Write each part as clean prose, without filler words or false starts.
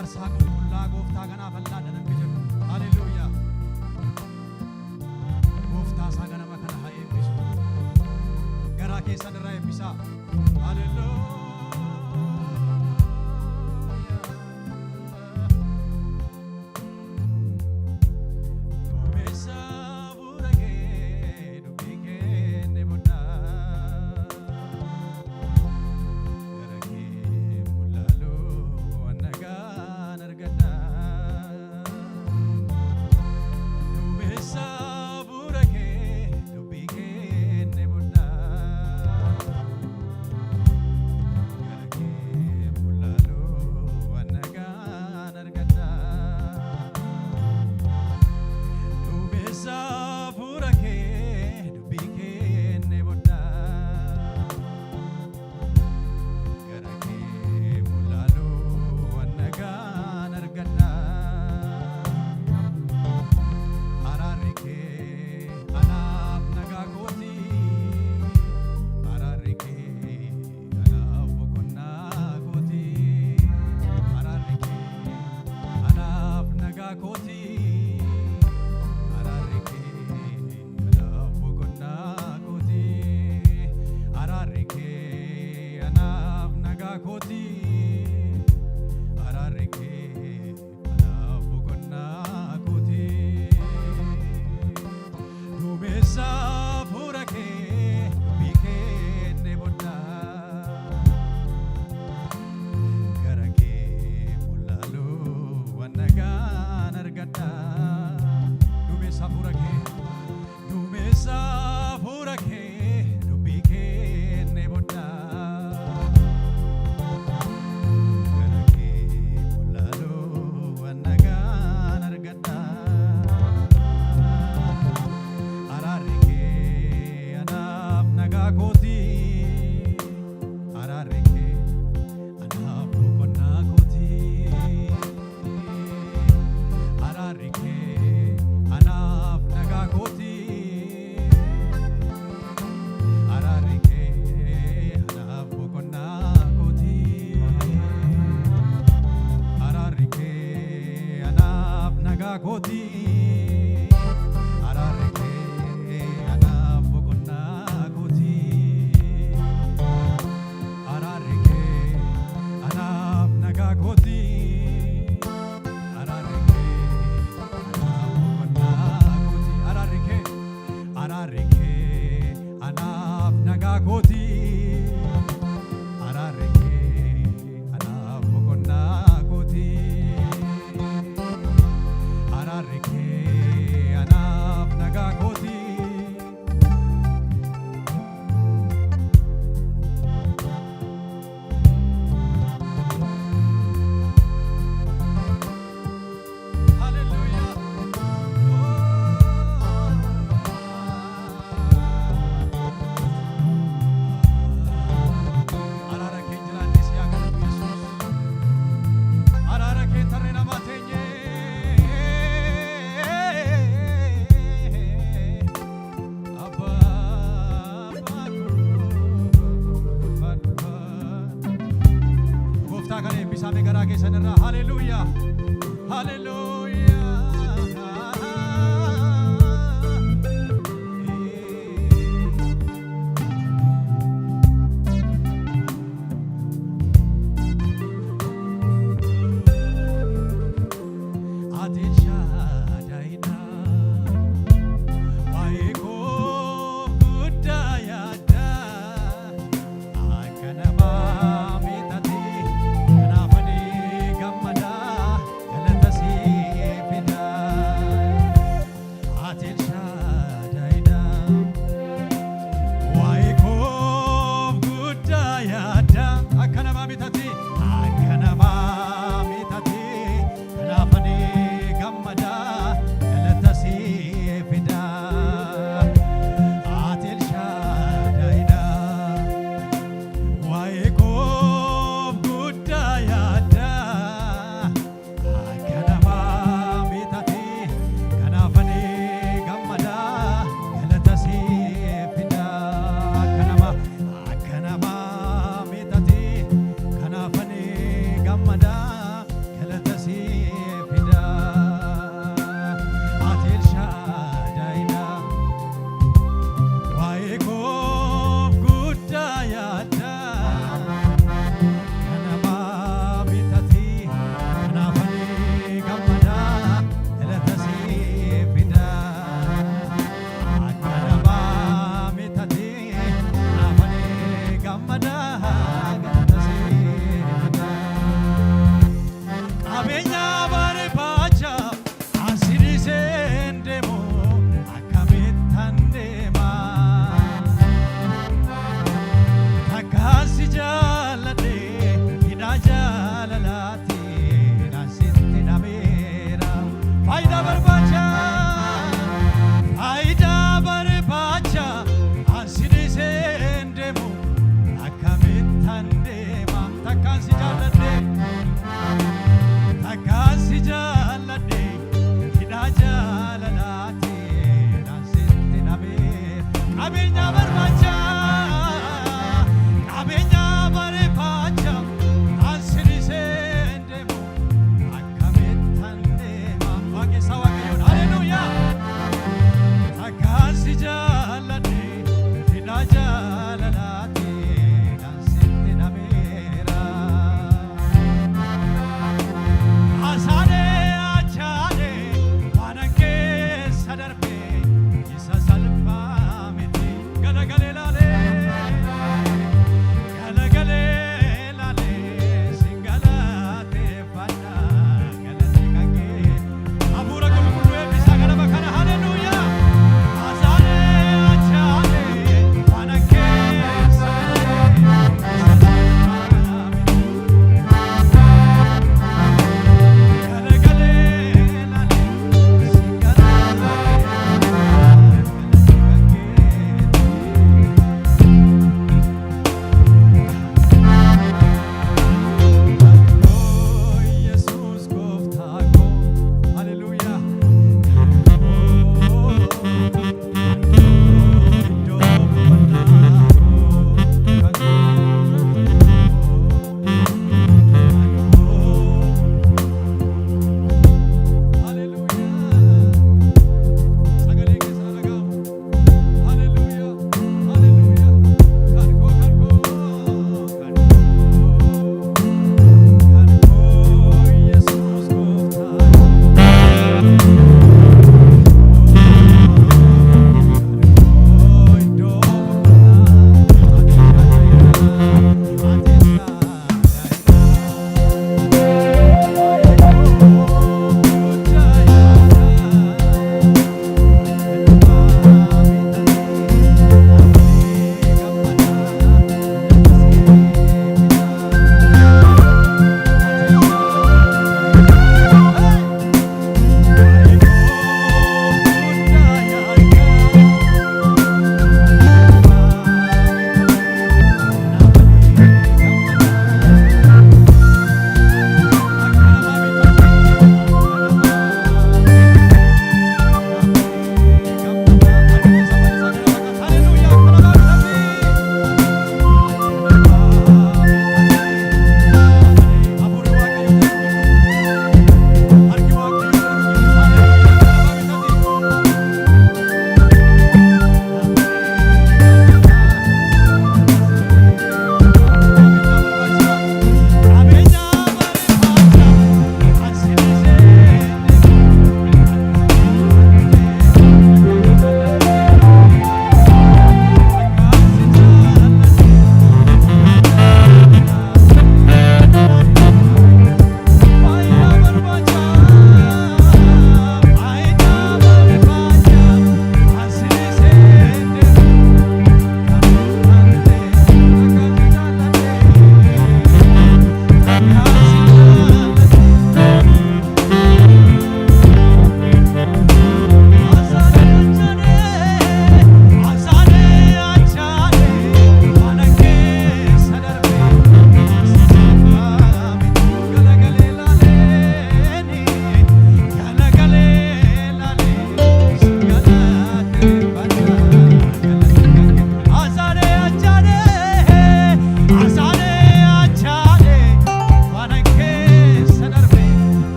aarsaa qulqullaa gooftaa kanaa fal'aadha namni jedhu. Haleluuyaa. Gooftaa isaa ganama kana haa eebbisu. Garaa keessan irraa eebbisaa. Haleluuyaa. Hallelujah. Hallelujah.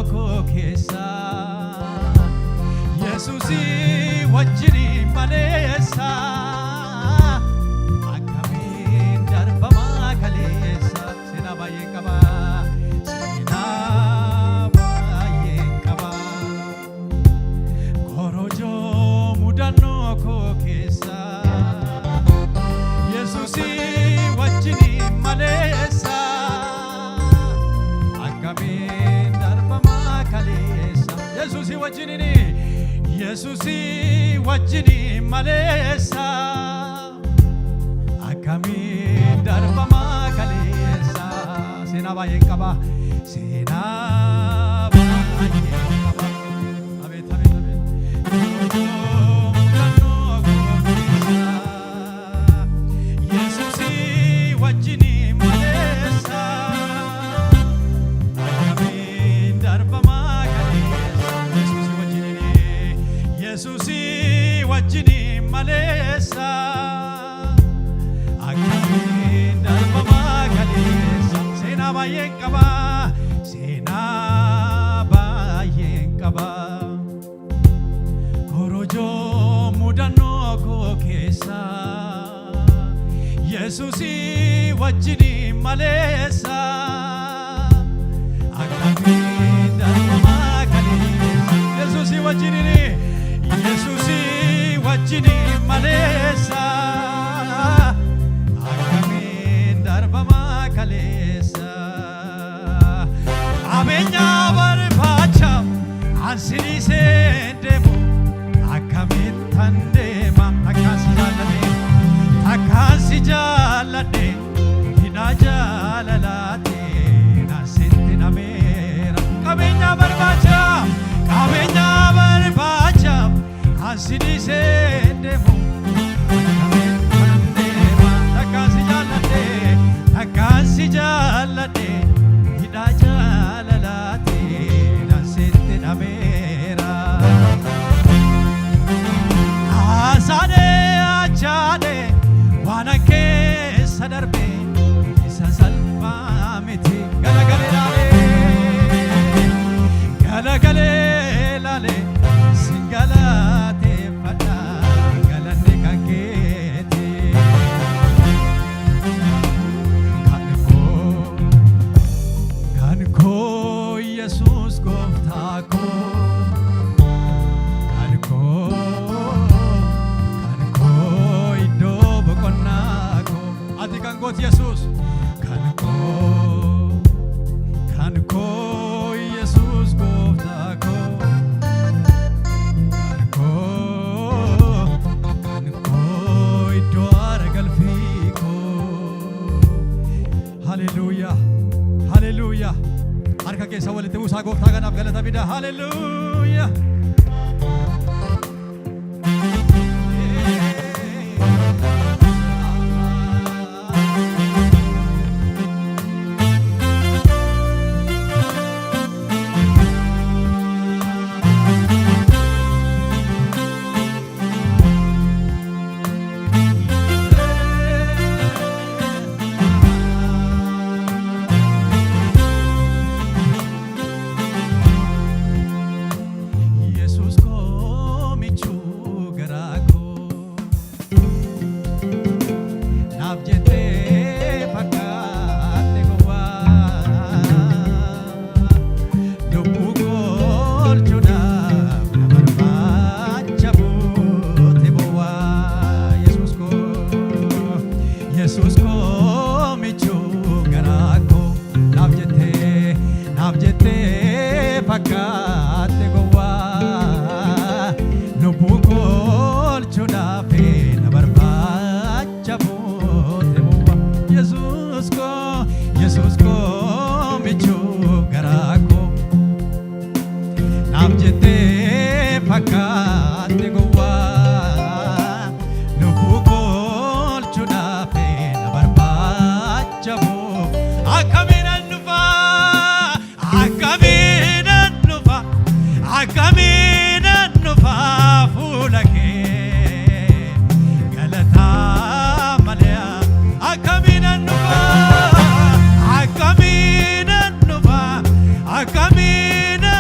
koo keessa Yesuusi wajjini maleessa akkamiin darbamaa kaleessa seenaa baay'ee qaba seenaa baay'ee qaba korojoo mudannoo koo keessa Yesuusi wajjini maleessa akkamiin darbamaa kaleessa Yesuusi wajjinini Yesuusi wajjini maleessa akkamiin darbamaa kaleessa seenaa baay'ee qaba seenaa baay'ee qaba abeet abeet abeet mudannoo koo keessa Yesuusi wajjini maleessa akkamiin darbamaa kaleessa Yesuusi wajjini Yesuusi wajjini maleessa akkamiin darbamaa kaleessa seenaa baay'ee qaba seenaa baay'ee qaba korojoo mudannoo koo keessa Yesuusi wajjini maleessa akkamiin darbamaa kaleessa Yesuusi wajjini Yesuusi wajjini maleessa akkamiin darbamaa kaleessa qabeenyaa barbaacha ansiisee deemu akkamittan deema akkaan si jaalladhe hidhaa jaalalaatee nasitti nameera qabeenyaa barbaacha ansiisee deemu akkamittan deema akkaan si jaalladhe hidhaa jaalalaatee nasitti nameera Asaadee achaadee waan keessa darbee isa salphaa miti galagalee laalee si galateeffadha galanni kan keeti kan koo Yesuus gooftaa koo Ati Yesus kan koo Yesus gooftaa koo kan koo iddoo aara galfii koo haleluuyaa haleluuyaa harka keessa walitti buusaa gooftaa kanaaf galata fidaa haleluuyaa Akamina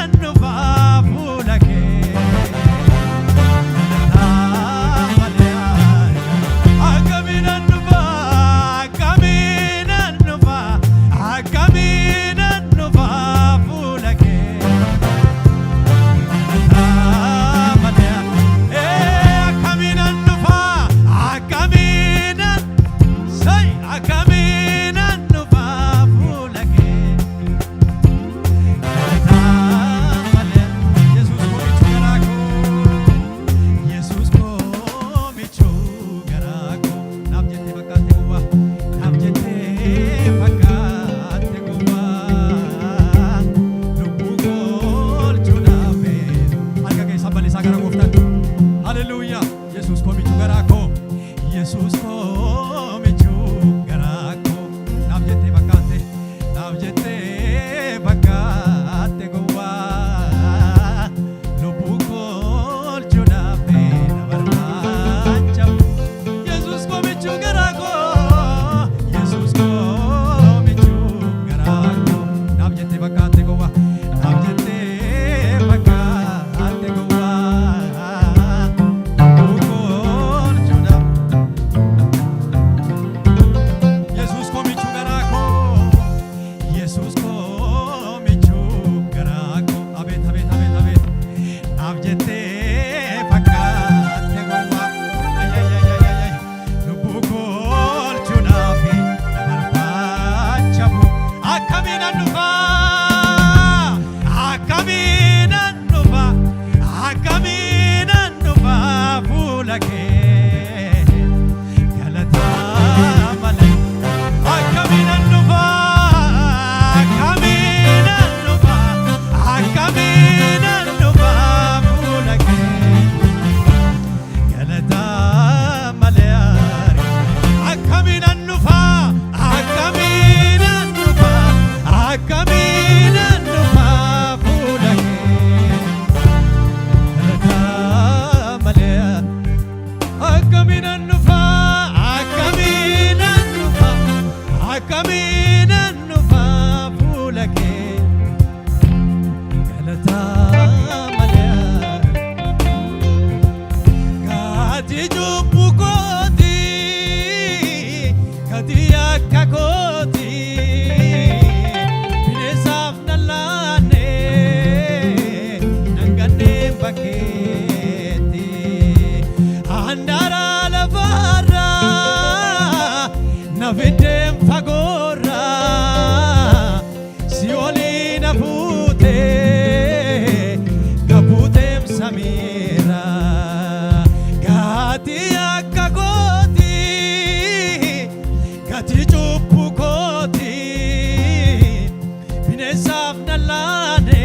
isaaf nallaane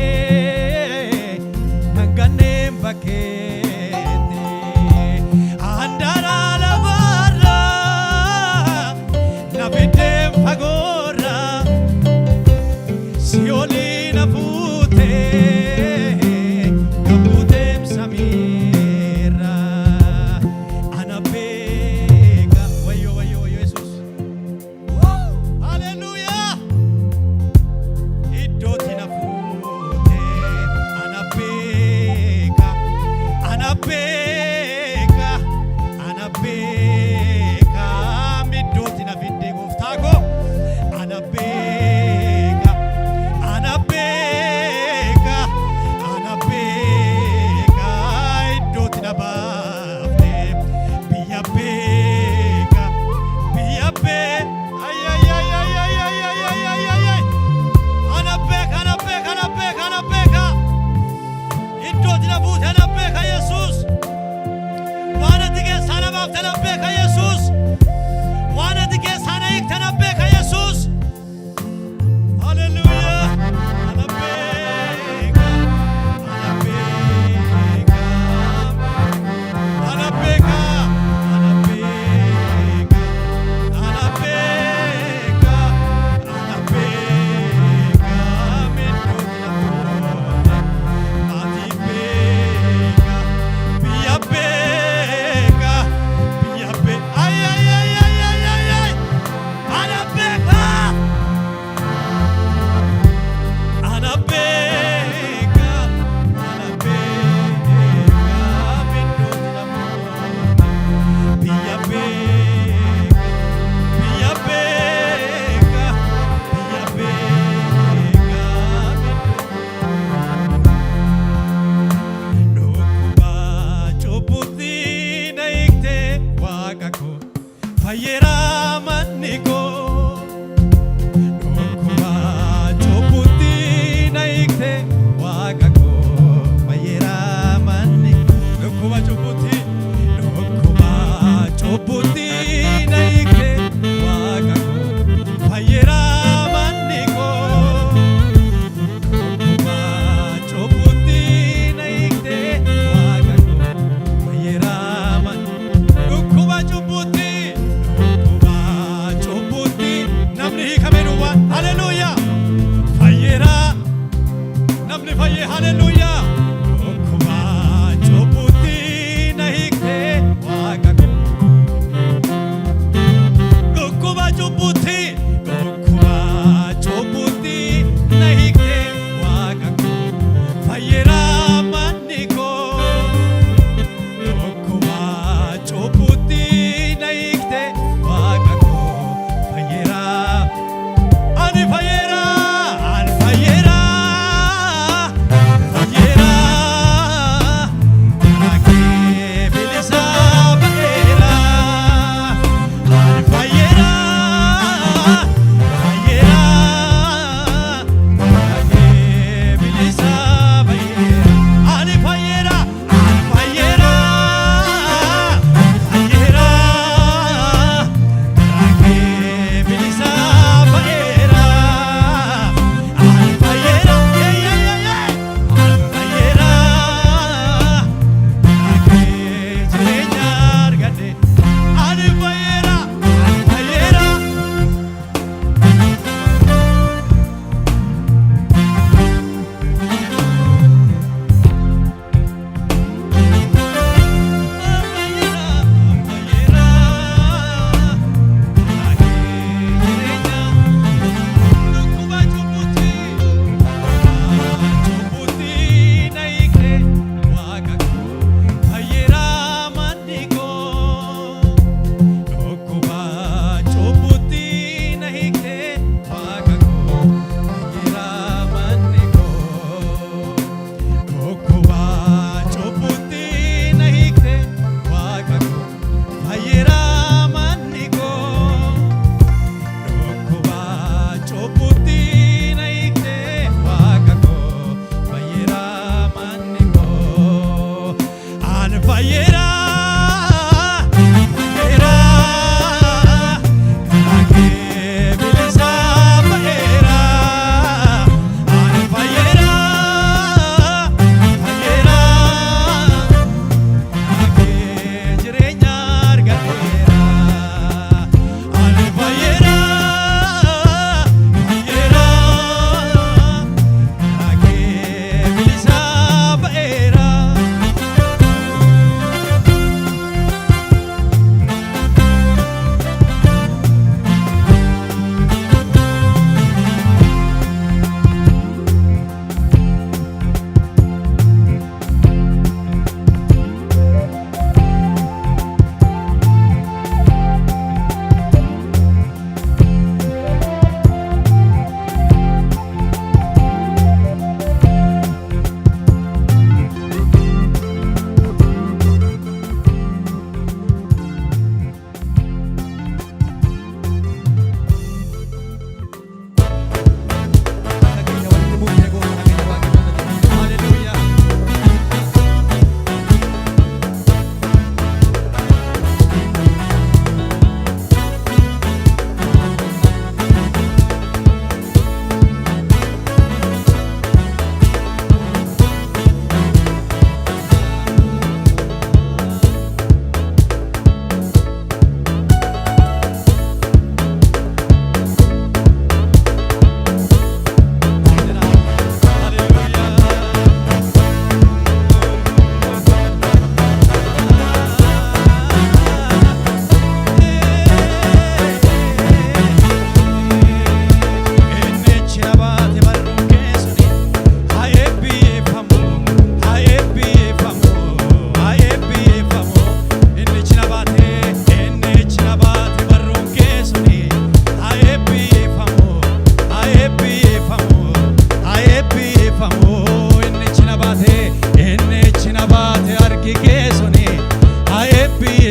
hanganeen bakkeetti handaara lafarra na fiddeen fagoorra si'oolii na fuutee gambuuteem samiirra ana beeka wayyo wayyo wayyo Yesuus haleluuyaa iddootti na fuutee ana beeka ana beeka ana beeka iddootti na fiddee gooftaa koo ana beeka ana beeka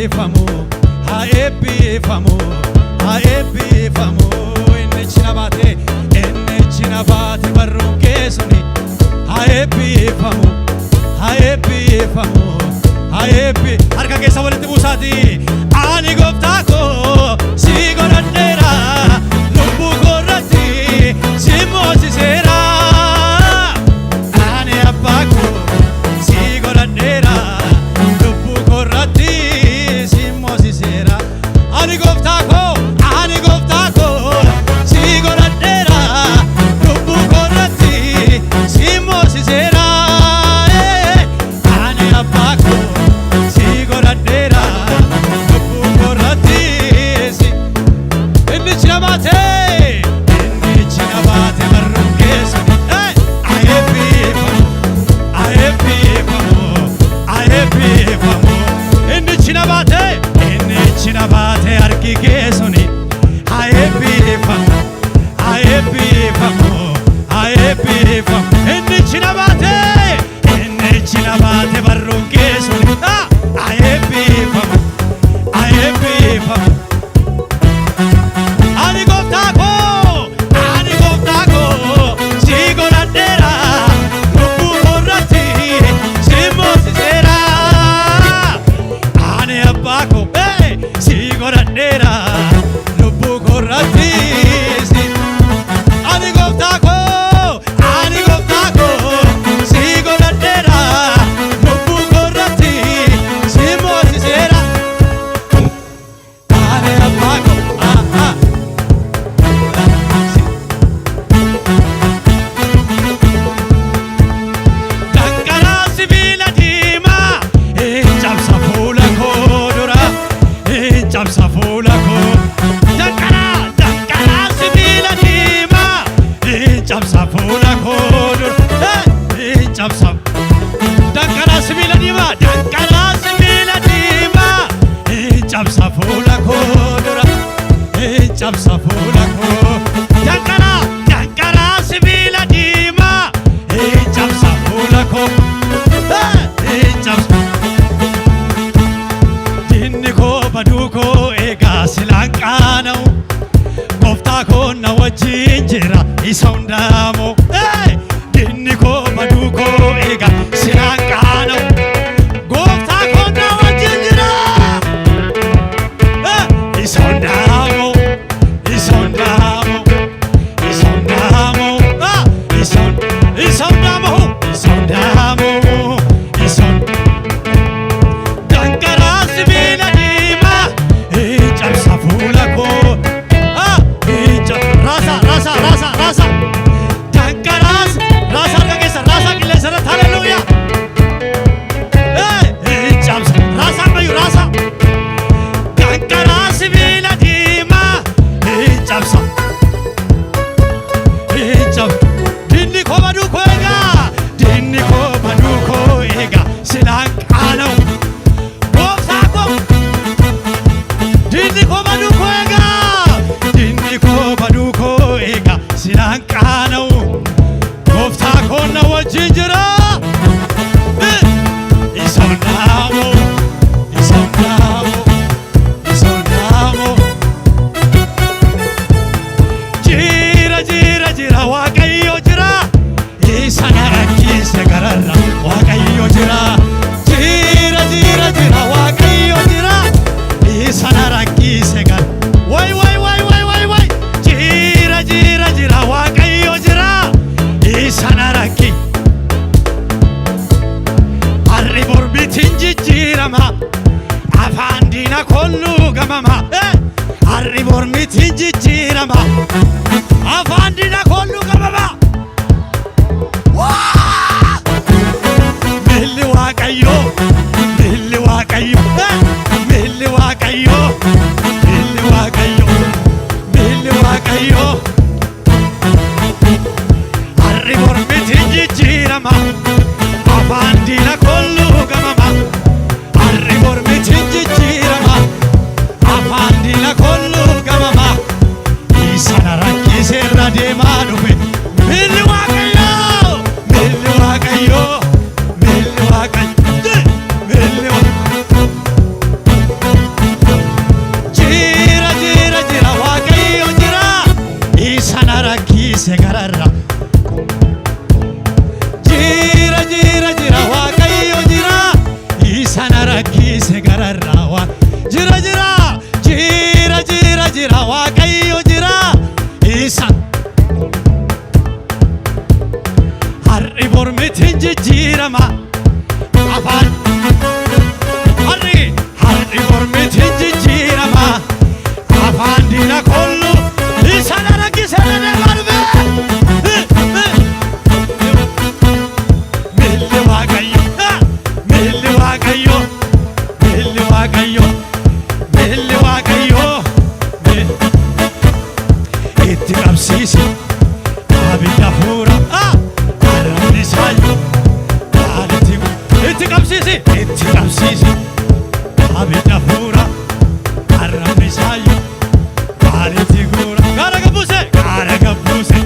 eebbifamu, haa eebbifamu, haa eebbifamu. Inni cina baate barruun keessuni haa eebbifamu, haa eebbifamu, haa eebbi. Harka keessa walitti buusaati. Ani gooftaa koo si godhadheera, lubbuu koo irratti si moosiseera. Ani abbaa koo si godhadheera, lubbuu koo irratti si moosiseera. Ani gooftaa koo si godhadheera, lubbuu koo irratti si moosiseera. Ani abbaa koo si godhadheera, lubbuu koo irratti si. Inni cina baate barruun keessani haa eebbifamu, haa eebbifamu, haa eebbifamu. Inni cina baate harki keessani haa eebbifamu, haa eebbifamu, haa eebbifamu. Inni cina baate barruun keessani haa eebbifamu, haa eebbifamu. Ani gooftaa koo si godhadheera, lubbuu koo irratti si moosiseera. Ani abbaa koo si godhadheera, lubbuu koo irratti si. Ani gooftaa koo si godhadheera, lubbuu koo irratti si moosiseera. Ani abbaa koo danqaraa sibiila diimaa cabsa fuula koo dura, cabsa fuula koo. Danqaraa sibiila diimaa cabsa fuula koo dura, cabsa. Danqaraa sibiila diimaa, danqaraa sibiila diimaa cabsa fuula koo dura, cabsa fuula koo. Danqaraa sibiila diimaa cabsa fuula koo, cabsa. Dinni koo baduu koo eegaa silaan qaana'u, gooftaa koo na wajjin jira isa hundaamoo. Dinni koo baduu koo eegaa silaan qaana'u, gooftaa koo na wajjin jira isa hundaamoo, isa hundaamoo, isa hundaamoo, isa hundaamoo, isa hundaamoo, isa hundaamoo. Danqaraa sibiila diimaa cabsa fuula koo, raasa. Danqaraa harka keessa, raasa qilleensa irratti. Haleluuyaa. Cabsa raasa ammayyu, raasa. Danqaraa sibiila diimaa cabsa. Dinni koo baduu koo eegaa, dinni koo baduu koo eegaa silaan qaana'u, gooftaa koo. Dinni koo baduu koo eegaa, dinni koo baduu koo eegaa silaan qaana'u, gooftaa koo na wajjin jira isa hundaamoo, isa hundaamoo, isa hundaamoo. Jira Waaqayyo jira, isa na rakkise gararra Waaqayyo jira. Jira Waaqayyo jira, isa na rakkise gar. Way. Jira Waaqayyo jira, isa na rakki. Harri mormitiin jijjiirama, afaan diina kolluu gamama. Harri mormitiin jijjiirama, afaan diina kolluu gamama. Milli Waaqayyo, milli Waaqayyo, milli Waaqayyo, milli Waaqayyo, milli Waaqayyo. Harri mormitiin jijjiirama, afaan diina kolluu gamama. Harri mormitiin jijjiirama, afaan diina kolluu gamama. Isa na rakkise irra deemaa dhufe milli Waaqayyo, milli Waaqayyo, milli Waaqayyo, milli Waaqayyo. mormitiin jijjiirama afaan har'i mormitiin jijjiirama afaan diina kollu isa dalagisee deemarbe milli waaqayyo milli waaqayyo milli waaqayyo milli waaqayyo itti qabsiisi abidda fuura arrabni saayu maalitti itti qabsiisi abidda fuura arrabni saayu maalitti guura gaara gabbuse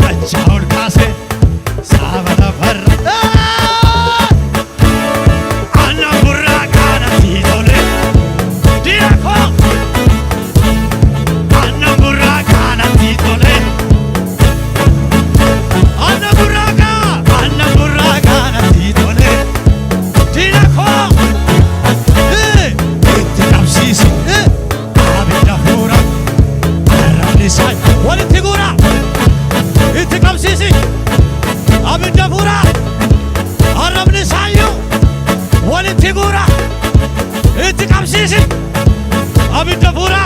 dachaa ol kaase saaba lafarra anna burraa kaanatti tole diakoo anna burraa kaanatti tole anna burraa kaanatti tole diakoo itti qabsiisi abidda fuura arrabni saayu walitti guura itti qabsiisi abidda fuura arrabni saayu walitti guura itti qabsiisi abidda fuura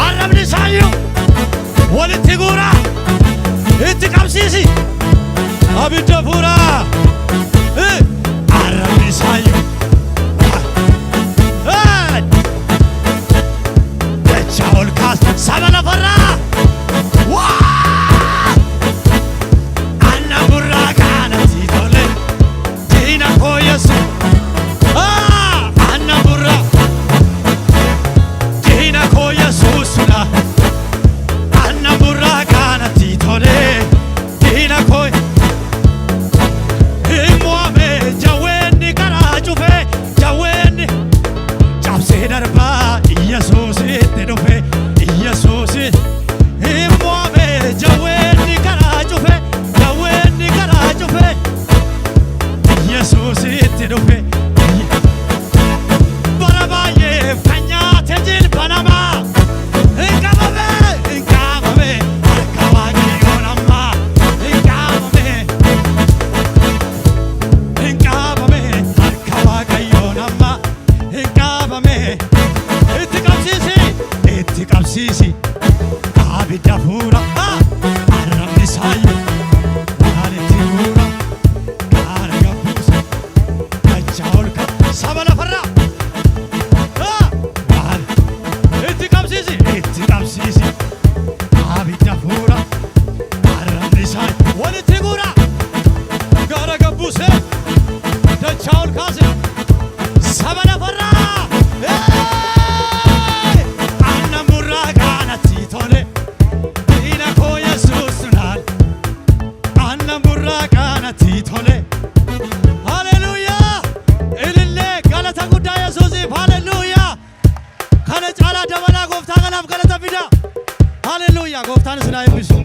arrabni saayu walitti guura itti qabsiisi abidda fuura arrabni saayu dachaa ol kaas saba lafarraa anna burraa kaanatti tole diina koo yesu anna burraa diina koo yesuusudha anna burraa kaanatti tole diina koo himmoame jawweenni karaa cufe jawweenni cabsee darbaa Yesuusitti dhufe Yesuusi himmoame jawweenni karaa cufe Yesuusitti dhufe bara baay'ee kan nyaate jilbanamaa hin qabame harka waaqayyoon ammaa hin qabame harka waaqayyoon ammaa hin qabame itti qabsiisi abidda fuura arrabni saayu maalitti guura gaara gabbuse dachaa ol kaase saba lafarraa itti qabsiisi abidda fuura arrabni saayu walitti guura gaara gabbuse dachaa ol kaase saba lafarraa anna burraa kaanatti tole diina koo yesuusudhaan anna burraa kaanatti tole haleluuyaa ilillee galata guddaa yesuusiif haleluuyaa kana caalaa dabalaa gooftaa kanaaf galata fida haleluuyaa gooftaan isin haa eebbisu.